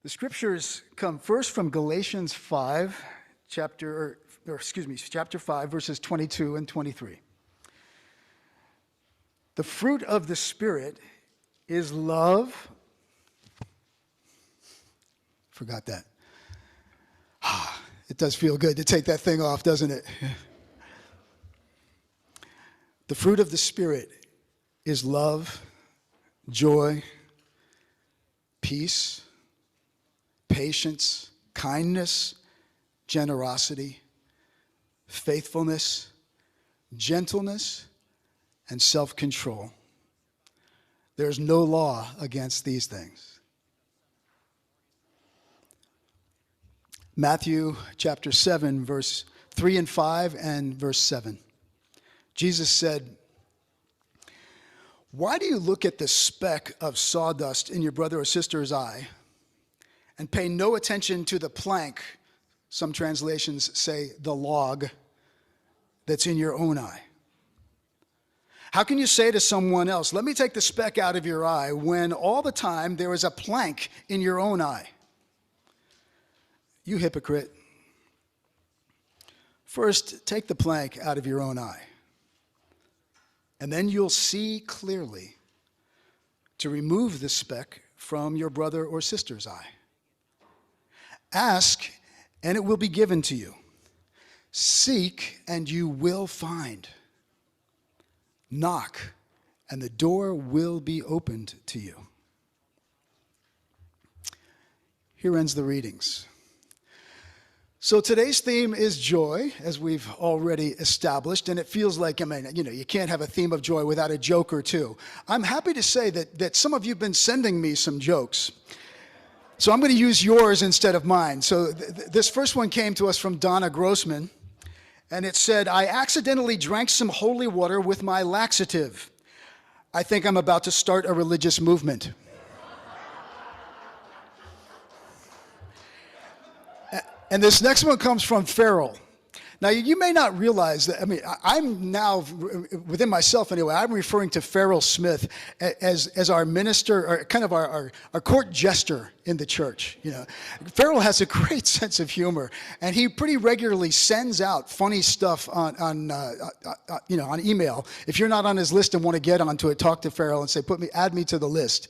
The scriptures come first from Galatians 5, chapter 5, verses 22 and 23. The fruit of the Spirit is love. Forgot that. It does feel good to take that thing off, doesn't it? The fruit of the Spirit is love, joy, peace, patience, kindness, generosity, faithfulness, gentleness, and self-control. There's no law against these things. Matthew chapter 7, verse 3 and 5 and verse 7. Jesus said, "Why do you look at the speck of sawdust in your brother or sister's eye and pay no attention to the plank," some translations say the log, "that's in your own eye? How can you say to someone else, 'Let me take the speck out of your eye,' when all the time there is a plank in your own eye? You hypocrite. First, take the plank out of your own eye, and then you'll see clearly to remove the speck from your brother or sister's eye. Ask, and it will be given to you. Seek, and you will find. Knock, and the door will be opened to you." Here ends the readings. So today's theme is joy, as we've already established, and it feels like, you can't have a theme of joy without a joke or two. I'm happy to say that some of you have been sending me some jokes. So I'm going to use yours instead of mine. So this first one came to us from Donna Grossman, and it said, "I accidentally drank some holy water with my laxative. I think I'm about to start a religious movement." And this next one comes from Farrell. Now, you may not realize that, I'm now, within myself anyway, I'm referring to Farrell Smith as our minister, or kind of our court jester in the church. Farrell has a great sense of humor, and he pretty regularly sends out funny stuff on email. If you're not on his list and want to get onto it, talk to Farrell and say, add me to the list.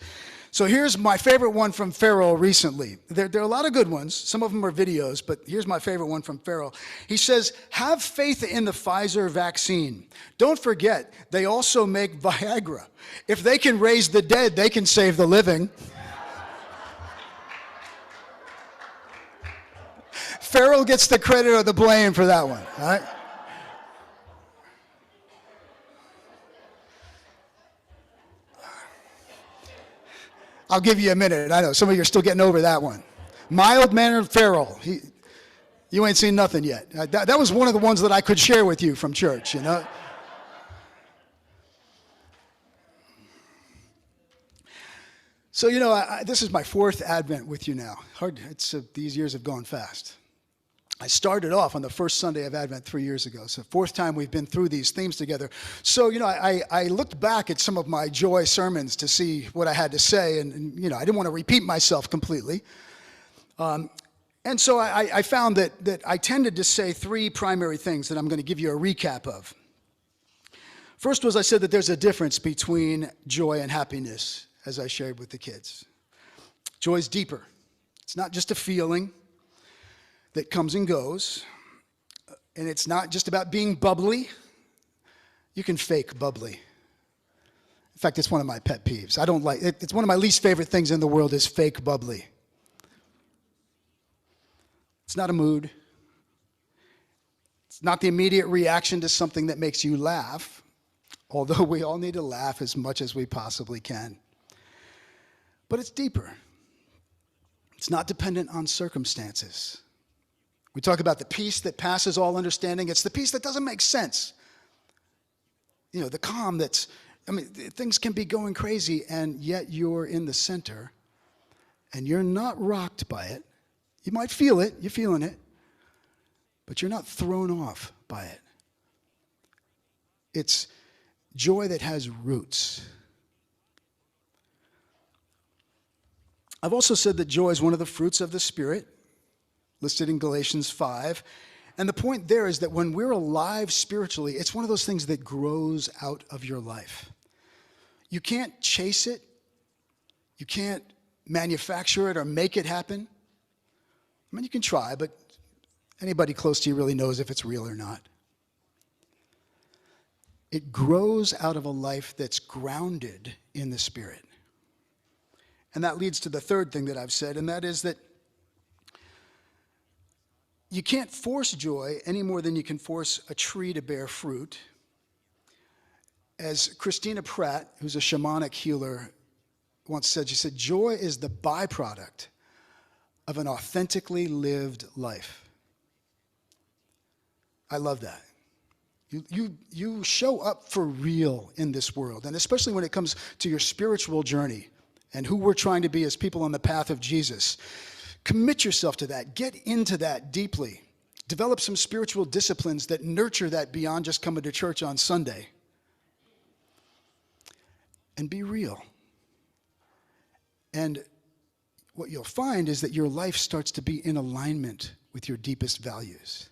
So here's my favorite one from Farrell recently. There are a lot of good ones. Some of them are videos, but here's my favorite one from Farrell. He says, "Have faith in the Pfizer vaccine. Don't forget, they also make Viagra. If they can raise the dead, they can save the living." Farrell gets the credit or the blame for that one, all right? I'll give you a minute. I know some of you are still getting over that one. Mild-mannered Farrell. You ain't seen nothing yet. That was one of the ones that I could share with you from church, So, this is my fourth Advent with you now. These years have gone fast. I started off on the first Sunday of Advent 3 years ago. So fourth time we've been through these themes together. So, I looked back at some of my joy sermons to see what I had to say. And I didn't want to repeat myself completely. And so I found that I tended to say three primary things that I'm going to give you a recap of. First was I said that there's a difference between joy and happiness, as I shared with the kids. Joy is deeper. It's not just a feeling that comes and goes, and it's not just about being bubbly. You can fake bubbly. In fact, it's one of my pet peeves. I don't like it. It's one of my least favorite things in the world is fake bubbly. It's not a mood. It's not the immediate reaction to something that makes you laugh, although we all need to laugh as much as we possibly can. But it's deeper. It's not dependent on circumstances. We talk about the peace that passes all understanding. It's the peace that doesn't make sense. The calm things can be going crazy, and yet you're in the center, and you're not rocked by it. You might feel it, you're feeling it, but you're not thrown off by it. It's joy that has roots. I've also said that joy is one of the fruits of the Spirit, listed in Galatians 5. And the point there is that when we're alive spiritually, it's one of those things that grows out of your life. You can't chase it. You can't manufacture it or make it happen. I mean, you can try, but anybody close to you really knows if it's real or not. It grows out of a life that's grounded in the Spirit. And that leads to the third thing that I've said, and that is that you can't force joy any more than you can force a tree to bear fruit. As Christina Pratt, who's a shamanic healer, once said, she said, joy is the byproduct of an authentically lived life. I love that. You show up for real in this world, and especially when it comes to your spiritual journey and who we're trying to be as people on the path of Jesus. Commit yourself to that. Get into that deeply. Develop some spiritual disciplines that nurture that beyond just coming to church on Sunday. And be real. And what you'll find is that your life starts to be in alignment with your deepest values.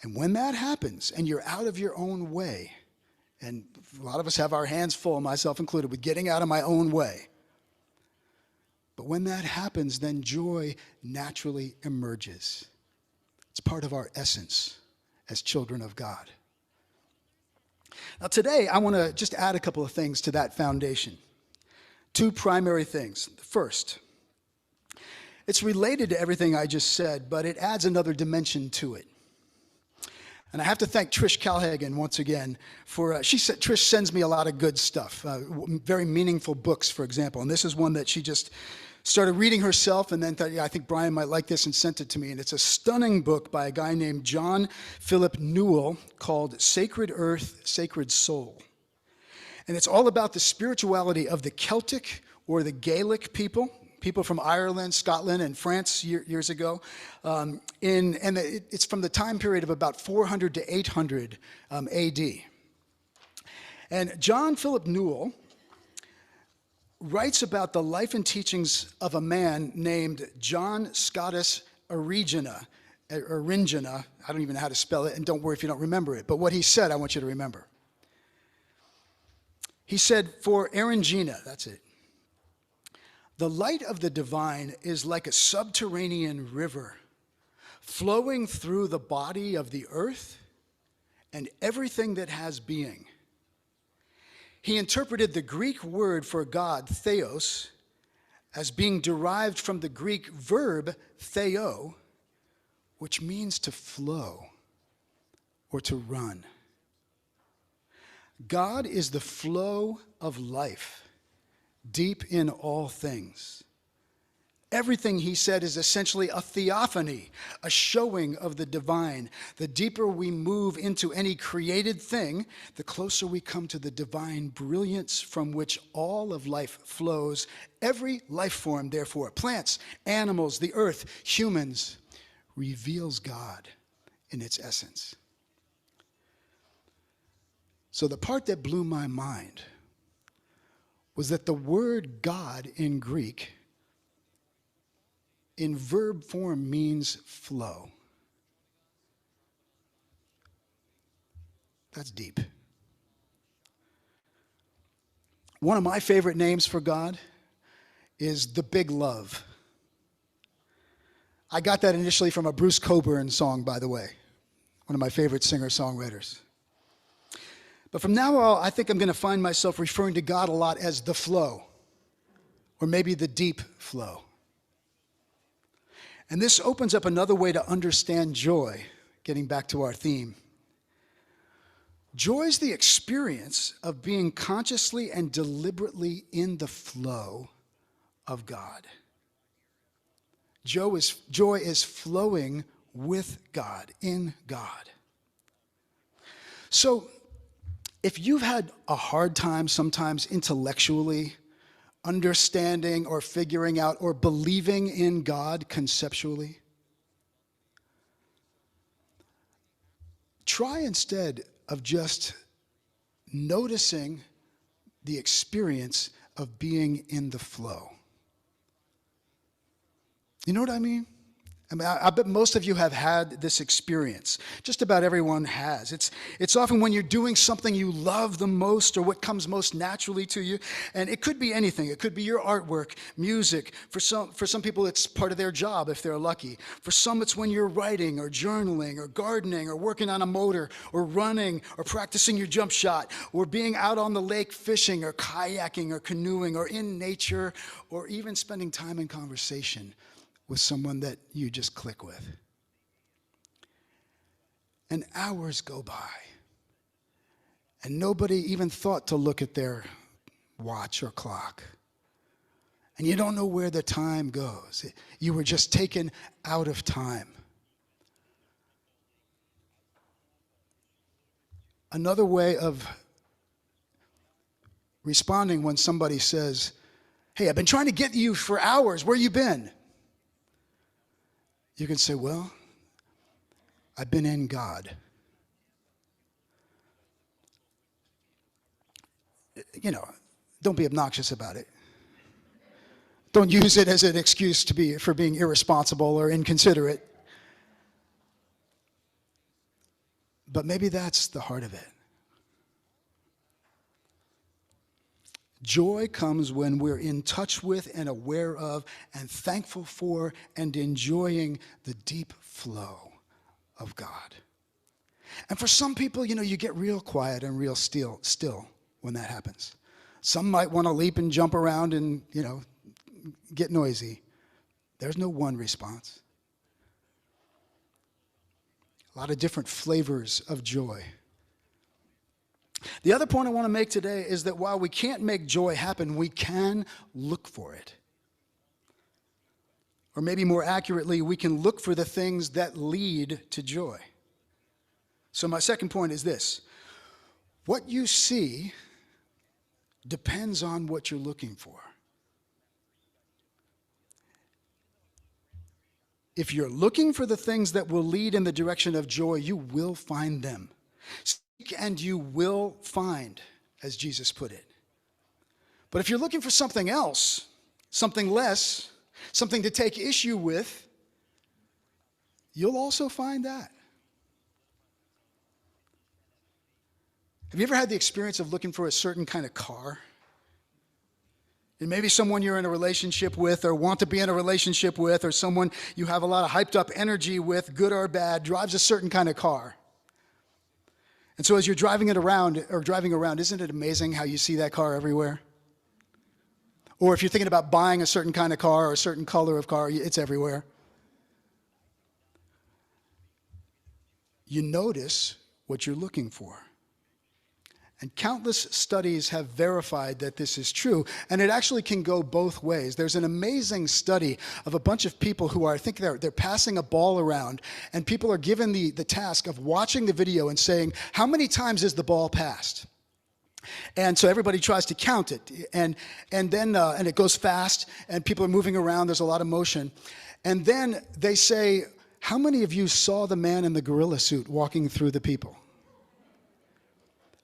And when that happens, and you're out of your own way, and a lot of us have our hands full, myself included, with getting out of my own way. But when that happens, then joy naturally emerges. It's part of our essence as children of God. Now today, I want to just add a couple of things to that foundation. Two primary things. First, it's related to everything I just said, but it adds another dimension to it. And I have to thank Trish Calhagen once again for, Trish sends me a lot of good stuff, very meaningful books, for example. And this is one that she just started reading herself and then thought, yeah, I think Brian might like this, and sent it to me. And it's a stunning book by a guy named John Philip Newell called Sacred Earth, Sacred Soul. And it's all about the spirituality of the Celtic or the Gaelic people from Ireland, Scotland, and France years ago. It's from the time period of about 400 to 800 AD. And John Philip Newell writes about the life and teachings of a man named John Scotus Erigena. I don't even know how to spell it, and don't worry if you don't remember it. But what he said, I want you to remember. He said, for Erigena, that's it, the light of the divine is like a subterranean river flowing through the body of the earth and everything that has being. He interpreted the Greek word for God, theos, as being derived from the Greek verb theo, which means to flow or to run. God is the flow of life, deep in all things. Everything, he said, is essentially a theophany, a showing of the divine. The deeper we move into any created thing, the closer we come to the divine brilliance from which all of life flows. Every life form, therefore, plants, animals, the earth, humans, reveals God in its essence. So the part that blew my mind was that the word God in Greek, in verb form, means flow. That's deep. One of my favorite names for God is the Big Love. I got that initially from a Bruce Cockburn song, by the way, one of my favorite singer-songwriters. But from now on, I think I'm going to find myself referring to God a lot as the flow, or maybe the deep flow. And this opens up another way to understand joy, getting back to our theme. Joy is the experience of being consciously and deliberately in the flow of God. Joy is flowing with God, in God. So, if you've had a hard time sometimes intellectually understanding or figuring out or believing in God conceptually, try instead of just noticing the experience of being in the flow. You know what I mean? I bet most of you have had this experience. Just about everyone has. It's often when you're doing something you love the most or what comes most naturally to you. And it could be anything. It could be your artwork, music. For some people, it's part of their job if they're lucky. For some, it's when you're writing or journaling or gardening or working on a motor or running or practicing your jump shot or being out on the lake fishing or kayaking or canoeing or in nature or even spending time in conversation with someone that you just click with. And hours go by, and nobody even thought to look at their watch or clock. And you don't know where the time goes. You were just taken out of time. Another way of responding when somebody says, "Hey, I've been trying to get you for hours. Where you been?" You can say, "Well, I've been in God." You know, don't be obnoxious about it. Don't use it as an excuse for being irresponsible or inconsiderate. But maybe that's the heart of it. Joy comes when we're in touch with and aware of and thankful for and enjoying the deep flow of God. And for some people, you get real quiet and real still when that happens. Some might want to leap and jump around and, get noisy. There's no one response. A lot of different flavors of joy. The other point I want to make today is that while we can't make joy happen, we can look for it. Or maybe more accurately, we can look for the things that lead to joy. So my second point is this: what you see depends on what you're looking for. If you're looking for the things that will lead in the direction of joy, you will find them. Seek and you will find, as Jesus put it. But if you're looking for something else, something less, something to take issue with, you'll also find that. Have you ever had the experience of looking for a certain kind of car? And maybe someone you're in a relationship with or want to be in a relationship with, or someone you have a lot of hyped up energy with, good or bad, drives a certain kind of car. And so as you're driving around, isn't it amazing how you see that car everywhere? Or if you're thinking about buying a certain kind of car or a certain color of car, it's everywhere. You notice what you're looking for. And countless studies have verified that this is true, and it actually can go both ways. There's an amazing study of a bunch of people who I think they're passing a ball around, and people are given the task of watching the video and saying, how many times is the ball passed? And so everybody tries to count it, and then it goes fast, and people are moving around, there's a lot of motion. And then they say, how many of you saw the man in the gorilla suit walking through the people?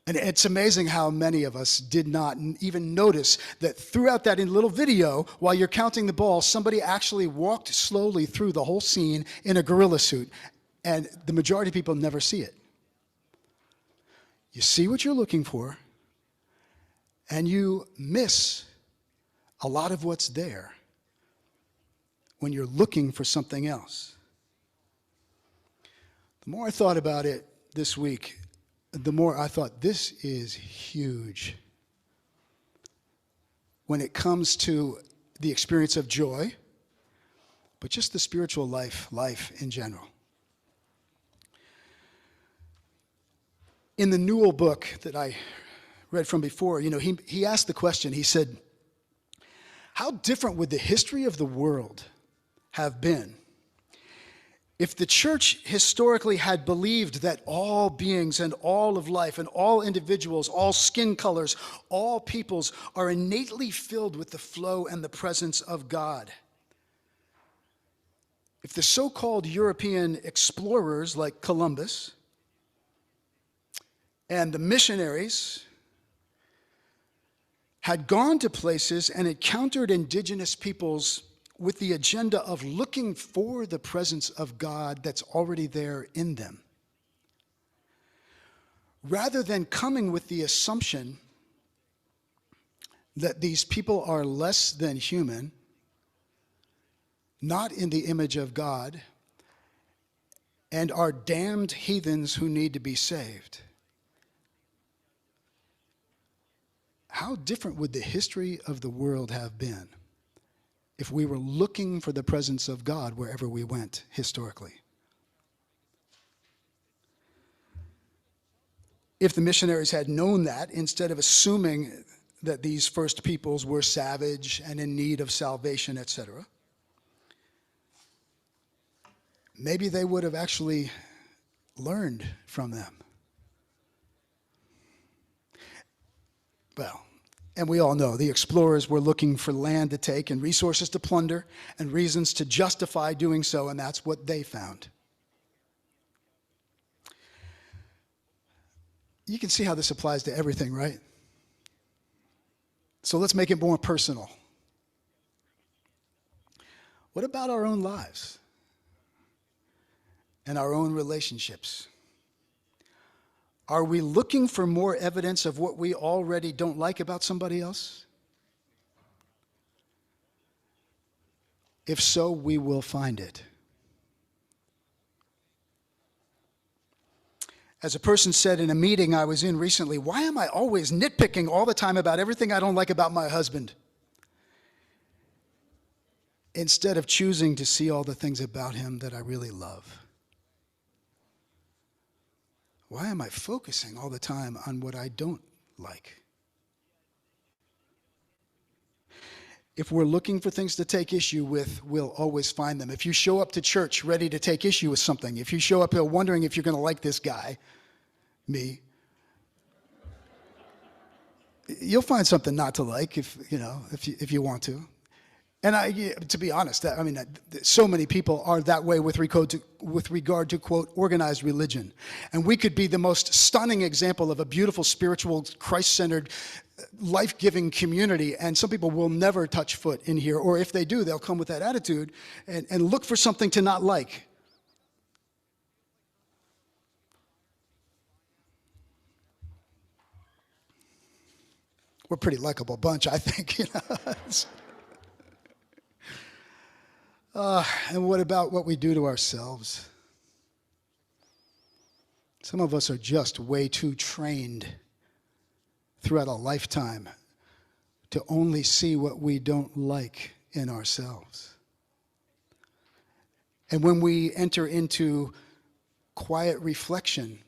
And it's amazing how many of us did not even notice that throughout that little video, while you're counting the balls, somebody actually walked slowly through the whole scene in a gorilla suit. And the majority of people never see it. You see what you're looking for, and you miss a lot of what's there when you're looking for something else. The more I thought about it this week, the more I thought, this is huge when it comes to the experience of joy, but just the spiritual life in general. In the Newell book that I read from before, he asked the question, he said, how different would the history of the world have been if the church historically had believed that all beings and all of life and all individuals, all skin colors, all peoples are innately filled with the flow and the presence of God? If the so-called European explorers like Columbus and the missionaries had gone to places and encountered indigenous peoples with the agenda of looking for the presence of God that's already there in them, rather than coming with the assumption that these people are less than human, not in the image of God, and are damned heathens who need to be saved. How different would the history of the world have been if we were looking for the presence of God wherever we went historically? If the missionaries had known that, instead of assuming that these first peoples were savage and in need of salvation, etc., maybe they would have actually learned from them. Well, and we all know the explorers were looking for land to take and resources to plunder and reasons to justify doing so, and that's what they found. You can see how this applies to everything, right? So let's make it more personal. What about our own lives and our own relationships? Are we looking for more evidence of what we already don't like about somebody else? If so, we will find it. As a person said in a meeting I was in recently, why am I always nitpicking all the time about everything I don't like about my husband, instead of choosing to see all the things about him that I really love? Why am I focusing all the time on what I don't like? If we're looking for things to take issue with, we'll always find them. If you show up to church ready to take issue with something, if you show up here wondering if you're going to like this guy, me, you'll find something not to like if you want to. And to be honest, so many people are that way with regard to, quote, organized religion. And we could be the most stunning example of a beautiful, spiritual, Christ-centered, life-giving community, and some people will never touch foot in here, or if they do, they'll come with that attitude and look for something to not like. We're a pretty likable bunch, I think. And what about what we do to ourselves? Some of us are just way too trained throughout a lifetime to only see what we don't like in ourselves. And when we enter into quiet reflection,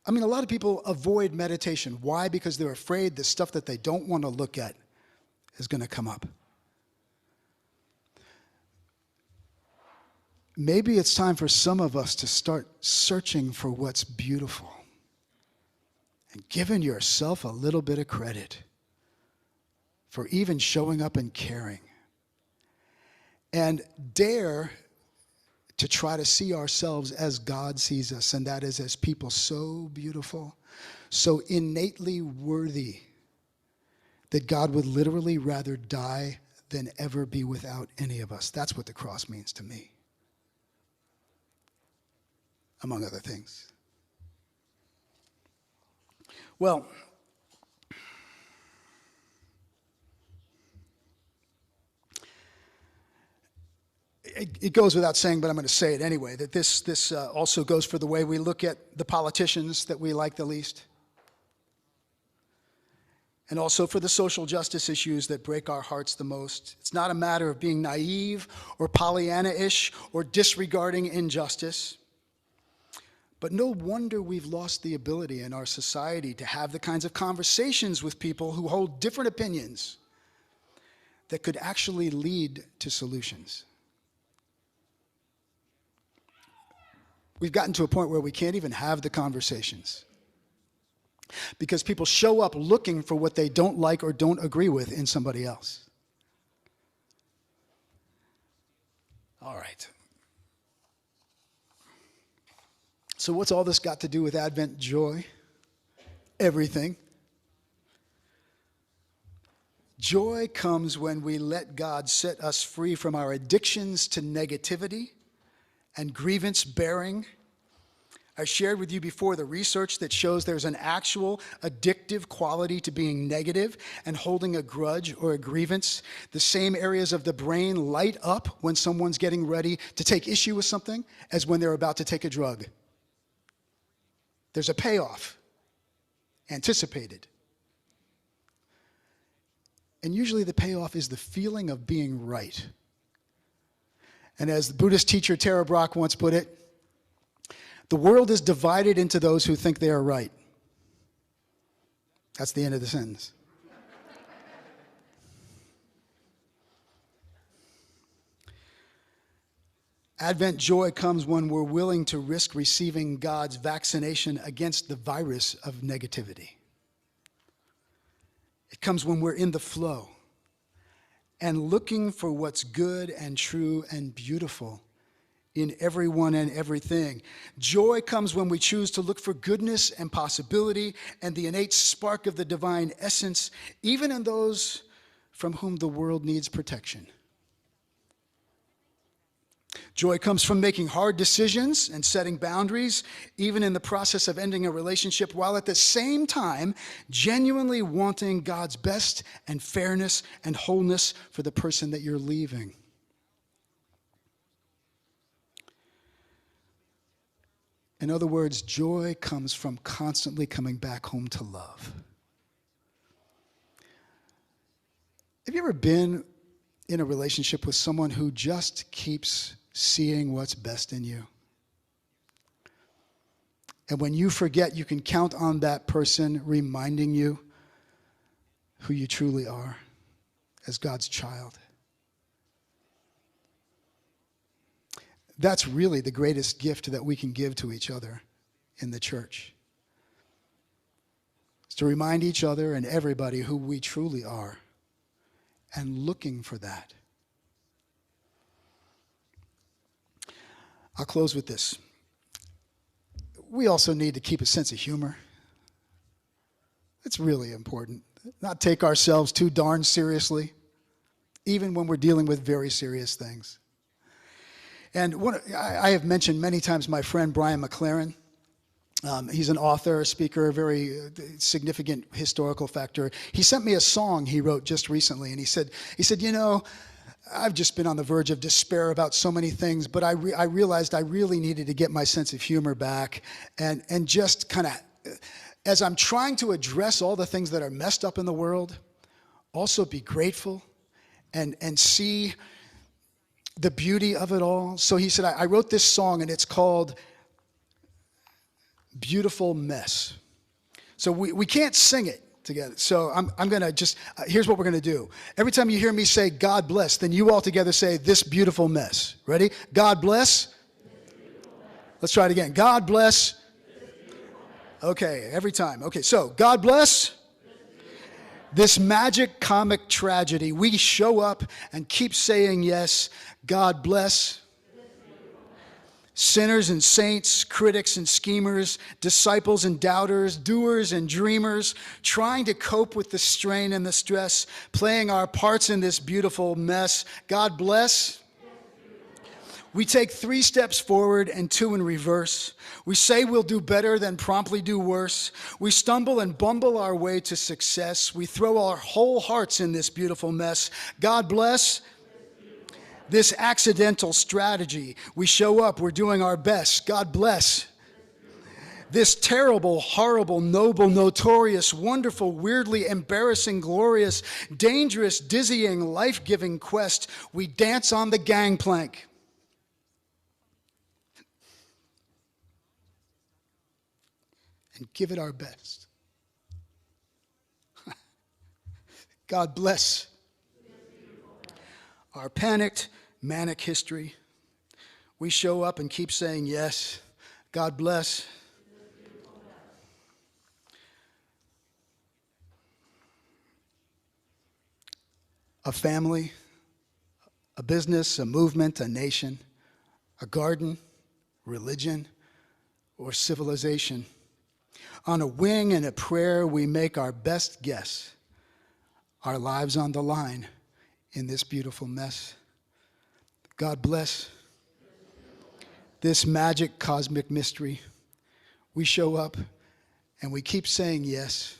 a lot of people avoid meditation. Why? Because they're afraid the stuff that they don't want to look at is going to come up. Maybe it's time for some of us to start searching for what's beautiful and giving yourself a little bit of credit for even showing up and caring. And dare to try to see ourselves as God sees us, and that is as people so beautiful, so innately worthy, that God would literally rather die than ever be without any of us. That's what the cross means to me, among other things. Well, it goes without saying, but I'm going to say it anyway, that this also goes for the way we look at the politicians that we like the least, and also for the social justice issues that break our hearts the most. It's not a matter of being naive or Pollyanna-ish or disregarding injustice. But no wonder we've lost the ability in our society to have the kinds of conversations with people who hold different opinions that could actually lead to solutions. We've gotten to a point where we can't even have the conversations because people show up looking for what they don't like or don't agree with in somebody else. All right. So what's all this got to do with Advent joy? Everything. Joy comes when we let God set us free from our addictions to negativity and grievance bearing. I shared with you before the research that shows there's an actual addictive quality to being negative and holding a grudge or a grievance. The same areas of the brain light up when someone's getting ready to take issue with something as when they're about to take a drug. There's a payoff, anticipated. And usually the payoff is the feeling of being right. And as the Buddhist teacher Tara Brach once put it, the world is divided into those who think they are right. That's the end of the sentence. Advent joy comes when we're willing to risk receiving God's vaccination against the virus of negativity. It comes when we're in the flow and looking for what's good and true and beautiful in everyone and everything. Joy comes when we choose to look for goodness and possibility and the innate spark of the divine essence, even in those from whom the world needs protection. Joy comes from making hard decisions and setting boundaries, even in the process of ending a relationship, while at the same time genuinely wanting God's best and fairness and wholeness for the person that you're leaving. In other words, joy comes from constantly coming back home to love. Have you ever been in a relationship with someone who just keeps seeing what's best in you? And when you forget, you can count on that person reminding you who you truly are as God's child. That's really the greatest gift that we can give to each other in the church. It's to remind each other and everybody who we truly are and looking for that. I'll close with this. We also need to keep a sense of humor. It's really important. Not take ourselves too darn seriously, even when we're dealing with very serious things. And I have mentioned many times my friend Brian McLaren. He's an author, a speaker, a very significant historical factor. He sent me a song he wrote just recently, and he said, you know, I've just been on the verge of despair about so many things, but I realized I really needed to get my sense of humor back and just kind of, as I'm trying to address all the things that are messed up in the world, also be grateful and see the beauty of it all. So he said, I wrote this song, and it's called Beautiful Mess. So we can't sing it together. So I'm going to just, here's what we're going to do. Every time you hear me say, God bless, then you all together say, this beautiful mess. Ready? God bless. Let's try it again. God bless. Okay, every time. Okay, so God bless. This magic comic tragedy. We show up and keep saying yes. God bless. Sinners and saints, critics and schemers, disciples and doubters, doers and dreamers, trying to cope with the strain and the stress, playing our parts in this beautiful mess. God bless. We take 3 steps forward and 2 in reverse. We say we'll do better, then promptly do worse. We stumble and bumble our way to success. We throw our whole hearts in this beautiful mess. God bless. This accidental strategy. We show up, we're doing our best. God bless. This terrible, horrible, noble, notorious, wonderful, weirdly embarrassing, glorious, dangerous, dizzying, life-giving quest. We dance on the gangplank. And give it our best. God bless our panicked, manic history. We show up and keep saying yes. God bless. A family, a business, a movement, a nation, a garden, religion, or civilization. On a wing and a prayer, we make our best guess. our lives on the line in this beautiful mess. God bless this magic cosmic mystery. We show up and we keep saying yes.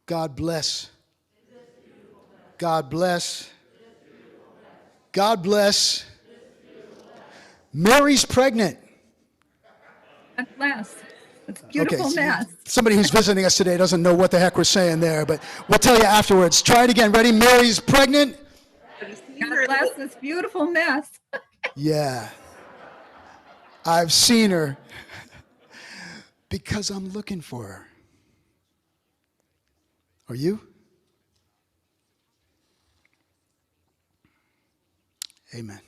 God bless. God bless. God bless. Mary's pregnant. God bless. It's a beautiful Okay, mess. somebody who's visiting us today doesn't know what the heck we're saying there, but we'll tell you afterwards. Try it again. Ready? Mary's pregnant. God bless this beautiful mess. Yeah. I've seen her because I'm looking for her. Are you? Amen.